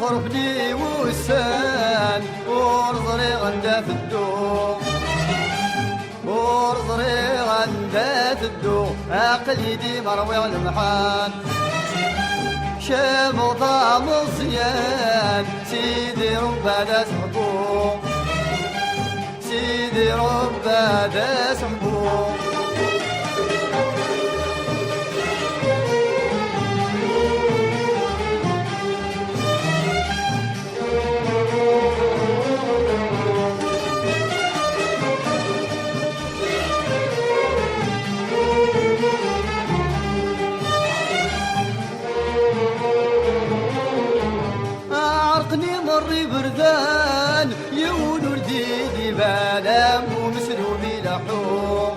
خربني وسان ورضري غندا في الدو ورضري غندا في الدو عقلي دي مروي المحان شموطة مصيان سيدي ربنا سحبو سيدي ربنا سحبو مري بردان يون ولدي بالام ومسلوبي لحوم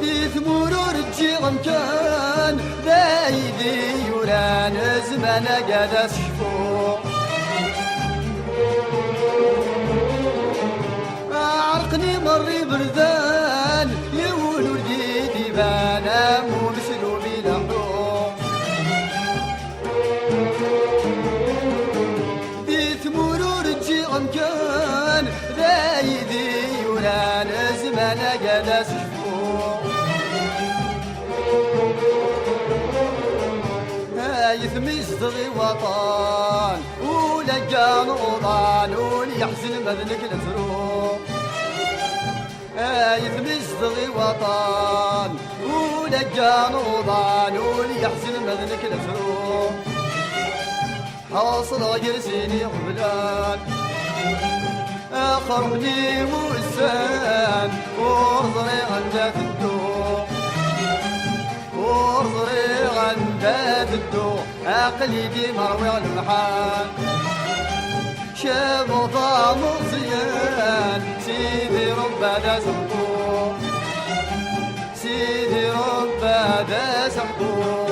ذي ثمور رجي غمكان بايدي يوران زمان قاد شفو عرقني مري بردان يون ولدي بالام ومسلوبي لحوم كان ذايدي يوران زمان قاد سشفو يثمي صدغي وطن ولقى نوضان وليحزن مذنك الفروق يثمي صدغي وطن ولقى نوضان وليحزن مذنك الفروق حاصل غير سيني غبلان خربني وسان ورضري غندا في الدو ورضري غندا في الدو عقلي دي مروي المحان شموطة مصيان سيدي ربنا سحبو سيدي ربنا سحبو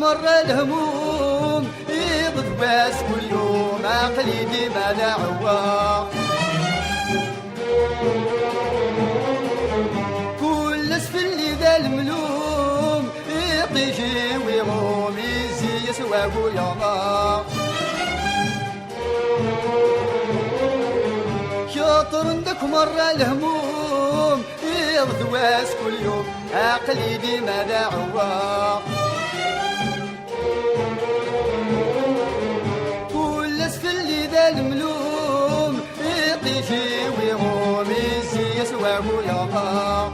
مر الهموم يضد باس كل يوم عقلي ديما دعوة كل اسفل اللي ذا الملوم يطيجي ويغوم يزي يسواق وياما شاطر عندك مر الهموم يضد باس كل يوم عقلي ديما دعوة الملوم يطيجي ويغوم يزي يسواق وياما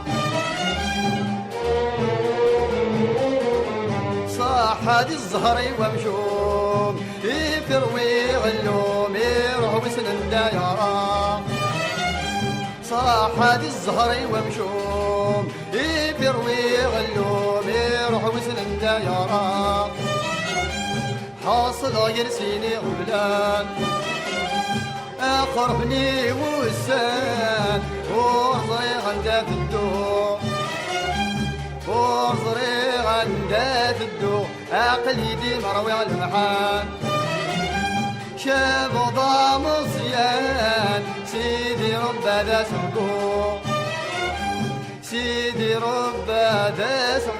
صاح هادي الزهري ومشوم يفروي غلوم يروح وسن دايرة صاح هادي الزهري ومشوم يفروي غلوم يروح وسن دايرة حاصل غير سيني غبلان خربني وسان وحضري غندا في الدو وحضري غندا في الدو عقلي دي مروي المحان شاب وضع مصيان سيدي ربنا سحبو سيدي ربنا سحبو